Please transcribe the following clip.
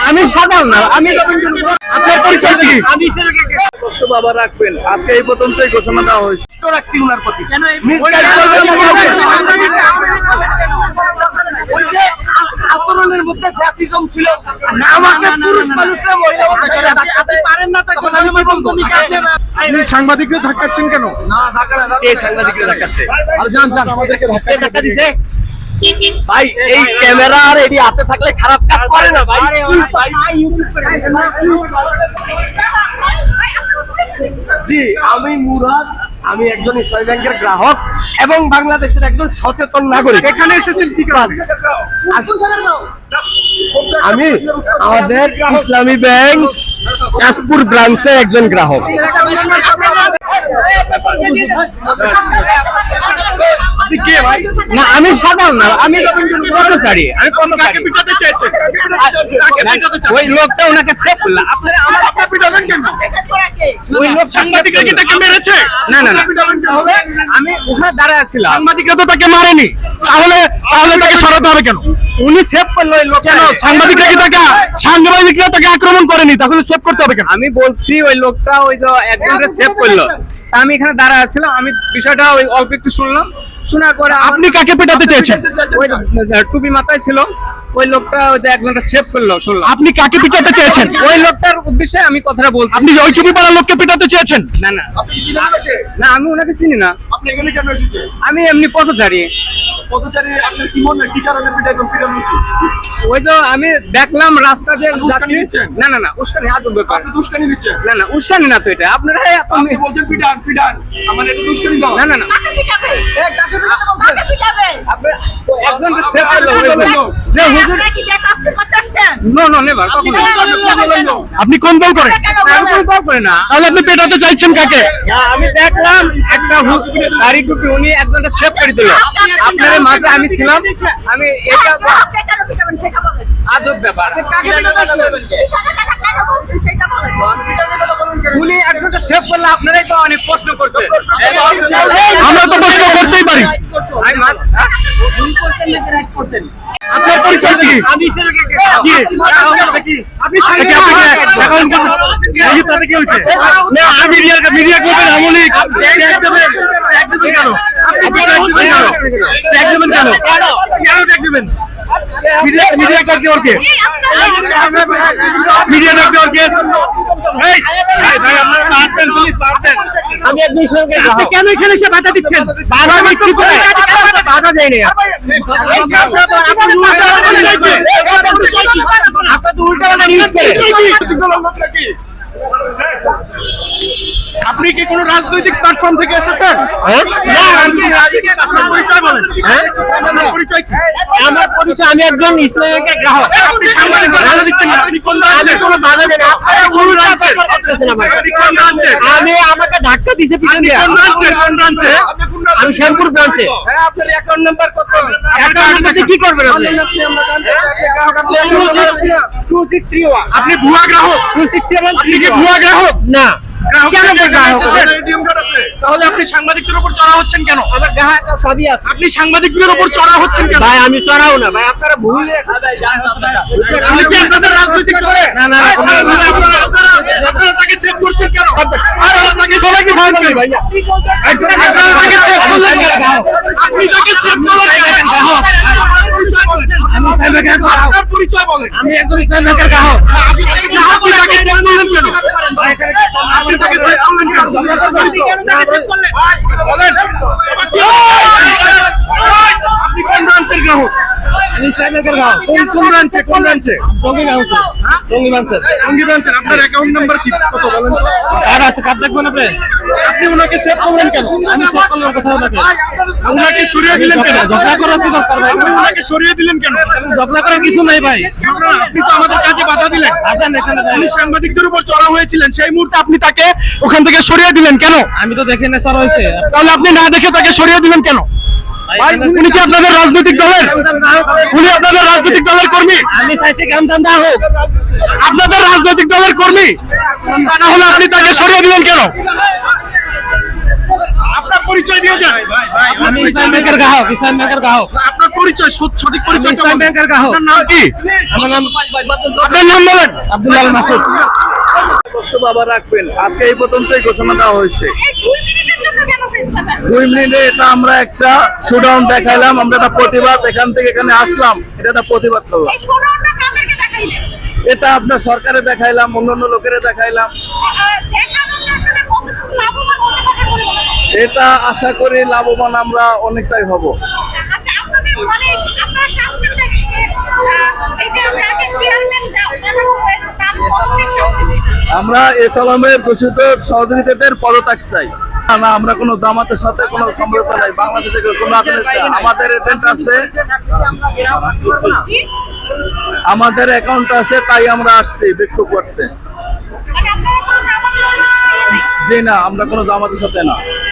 আমি সাধারণ না, আমি আপনার পরিচয় কি? বক্তব্য আবার রাখবেন। আজকে এই পর্যন্তই ঘোষণা দেওয়া হয়েছে। রাখছি উনার প্রতি ওই যে আচরণের মধ্যে ফ্যাসিজম ছিল। আমাকে পুরুষ মানুষরা মহিলা আপনি পারেন না, তখন আমি বলবো আপনি সাংবাদিকদের ধাক্কাচ্ছেন কেন? না ধাক্কা না, কে সাংবাদিকরা ধাক্কাচ্ছে? আর জান জান আমাদেরকে ধাক্কা দিছে ভাই। এই ক্যামেরা আর এডি হাতে থাকলে খারাপ কাজ করে না ভাই। জি, আমি মুরাদ, আমি একজন ইসলামী ব্যাংকের গ্রাহক এবং বাংলাদেশের একজন সচেতন নাগরিক। এখানে এসেছেন কি কারণে? আমি আমাদের ইসলামী ব্যাংক কাশপুর ব্রাঞ্চে একজন গ্রাহক। কে ভাই? না, আমি সাধারণ না, আমি পথচারী। আমি কাকে পিটাতে চেয়েছেন? ওই লোকটা ওনাকে সেভ করলো। আপনারা আপনি পিটাবেন কেন? ওই লোক সাংবাদিকরা কি তাকে মেরেছে? না না না, তাহলে আমি ওখানে দাঁড়ায় ছিলাম। সাংবাদিকরা তো তাকে মারেনি, তাহলে তাকে সরাতে হবে কেন? উনি সেভ করলো ওই লোক। কেন সাংবাদিকরা তাকে আক্রমণ করেনি, তাহলে সেভ করতে হবে কেন? আমি বলছি ওই লোকটা ওই যে একজনকে সেভ করলো, তা আমি এখানে দাঁড়ায় ছিলাম। আমি বিষয়টা ওই অল্প একটু শুনলাম, শোনার পরে আপনি কাকে পেটাতে চেয়েছেন? ওই টুপি মাথায় ছিল ওই লোকটা, ওই যে একজনটা সেভ করলো শুনলাম। আপনি কাকে পিটাতে চেয়েছেন? ওই লোকটার উদ্দেশ্যে আমি কথাটা বলছি। আপনি ওই চুপি পাড়ার লোককে পিটাতে চেয়েছেন? না না না, আমি ওনাকে চিনি না। আপনি এখানে কেন এসেছেন? আমি এমনি পথচারী। পথচারী আপনার কি মনে হয় কি কারণে পিটানো উচিত? ওই যে আমি দেখলাম রাস্তা দিয়ে উস্কানি যাচ্ছি। দিচ্ছেন? না না না, উস্কানি আজব ব্যাপার। আপনি দুষ্কানি দিচ্ছেন? না না, উস্কানি না তো এটা। আপনারা আপনি বলছেন পিটান পিটান, আমার এটা দুষ্কানি দাও। না না না, আপনারা একজনকে সেভ করলো যে হুজুর। নো নো, নেভার, কখনো। আপনি কোন দল করেন? আমি কোনো দল করি না। তাহলে আপনি পেটাতে চাইছেন কাকে? না, আমি দেখলাম একটা গাড়ি টুপি উনি একজনটা সেভ করে দিল। আপনার মাঝে আমি ছিলাম, আমি এটা আজব ব্যাপার। উনি একজনটা সেভ করলে আপনারাই তো অনেক প্রশ্ন করছে। আমরা তো প্রশ্ন করতেই পারি। আমি মাছ আপনার পরিচয় কি? আমি মিডিয়া করবেন আমলি মিডিয়া করতে ওরকে মিডিয়া ডাকতে ওরকে আপনি কেন এখানে এসে বাধা দিচ্ছেন? বাধা দেয়নি। আপনার তো উল্টা বাধা নিউজ করে। আপনি কি কোন রাজনৈতিক প্ল্যাটফর্ম থেকে এসেছেন? পরিচয় বলেন। পরিচয় কি? আমার পরিচয়, আমি একজন ইসলামী ব্যাংকের গ্রাহক। আপনি সাংবাদিক বাধা দিচ্ছেন না, আপনি কোন আমি কোনো বাধা দেই না। আপনারা কোন উল্টা ব্রাঞ্চের? প্রচার করতেছেন আমাকে। আপনি কোন ব্রাঞ্চের? আমি আমাকে ধাক্কা দিছে পিছন দিয়ে। কোন ব্রাঞ্চের? কোন ব্রাঞ্চে? আমি শ্যামপুর ব্রাঞ্চে। আপনার অ্যাকাউন্ট নাম্বার কত? অ্যাকাউন্ট নাম্বার কি করবেন আপনি? 2631। আপনি ভুয়া গ্রাহক? 267 আপনি কি ভুয়া গ্রাহক? না। কেন গ্রাহক? তাহলে আপনি সাংবাদিকদের উপর চড়া হচ্ছেন কেন? আমার গ্রাহক সবই আছে। আপনি সাংবাদিকদের উপর চড়া হচ্ছেন কেন? ভাই আমি চড়াও না ভাই, আপনারা ভুল আপনি কি আপনাদের রাজনৈতিক দলে? না, না, না, আপনারা তাকে সেভ করছেন কেন? আপনারা তাকে সবাইকে ভয় করেন ভাই। আপনারা তাকে সেভ করলেন কেন? আপনি তাকে সেভ করলেন কেন? আপনার পরিচয় বলেন। আমি একজন ইসলামী ব্যাংকের গ্রাহক। আপনি তাকে সেভ করলেন কেন? আপনি তাকে সেভ করলেন কেন? বলেন। আপনি কোন ব্রাঞ্চের গ্রাহক? আমি ইসলামী ব্যাংকের গ্রাহক। কোন ব্রাঞ্চে? কোন ব্রাঞ্চে? টঙ্গী ব্রাঞ্চে। টঙ্গী ব্রাঞ্চে। টঙ্গী ব্রাঞ্চের। আপনার অ্যাকাউন্ট নাম্বার কি? কত বলেন তো? কার্ড আছে, কার্ড দেখবেন আপনি? আপনি ওনাকে সেভ করলেন কেন? আমি সেভ করলাম কোথাও নাকি? ওনাকে সরিয়ে দিলেন কেন? ঝগড়া করার কি দরকার ভাই? আপনি ওনাকে সরিয়ে দিলেন কেন? ঝগড়া করার কিছু নাই ভাই। আপনি তো আমাদের কাজে বাধা দিলেন। আছেন এখানে ভাই। উনি সাংবাদিকদের উপর চড়া হয়েছিলেন, সেই মুহূর্তে আপনি তাকে ওখান থেকে সরিয়ে দিলেন কেন? আমি তো দেখে নেশার হয়েছে। তাহলে আপনি না দেখে তাকে সরিয়ে দিলেন কেন? উনি কি আপনাদের রাজনৈতিক দলের? উনি আপনাদের রাজনৈতিক দলের কর্মী? আমি চাইছি কাম ধান্দা হোক। আপনাদের রাজনৈতিক দলের কর্মী? তা না হলে আপনি তাকে সরিয়ে দিলেন কেন? আপনার পরিচয় দিয়ে যান। আমি ইসলাম ব্যাংকের গ্রাহক, ইসলাম ব্যাংকের গ্রাহক। আপনার পরিচয় সঠিক পরিচয় ইসলাম ব্যাংকের গ্রাহক। আপনার নাম কি? আমার নাম আপনার নাম বলেন। আব্দুল্লাহ আল মাসুদ। বক্তব্য আবার রাখবেন। আজকে এই পর্যন্তই ঘোষণা দেওয়া হয়েছে। এই 2 মিনিটের জন্য কেন ফেসতে 2 মিনিটে এটা আমরা একটা শোডাউন দেখাইলাম, আমরা একটা প্রতিবাদ এখান থেকে এখানে আসলাম, এটা একটা প্রতিবাদ করলাম। এই শোডাউনটা কাদেরকে দেখাইলেন? এটা আপনার সরকারে দেখাইলাম, অন্যান্য লোকের দেখাইলাম। দেখানোর আসলে কতটুকু লাভবান হতে পারে বলে মনে করেন? এটা আশা করি লাভবান আমরা অনেকটাই হব। আচ্ছা, আপনাদের মানে আপনারা চাচ্ছেন নাকি যে এই যে আপনাকে চেয়ারম্যান বানানো হয়েছে তার পদত্যাগ চাচ্ছেন? আমরা এসালামের ঘোষিত সহযোগিতাদের পদত্যাগ চাই। না না, আমরা কোনো জামাতের সাথে কোনো সম্পর্ক নাই। বাংলাদেশে কোনো আমাদের এজেন্ট আছে, জি? আমাদের অ্যাকাউন্ট আছে, তাই আমরা আসছি বিক্ষোভ করতে। মানে আপনারা কোনো জামাতের সাথে ইয়ে নেই? জি না, আমরা কোনো জামাতের সাথে না।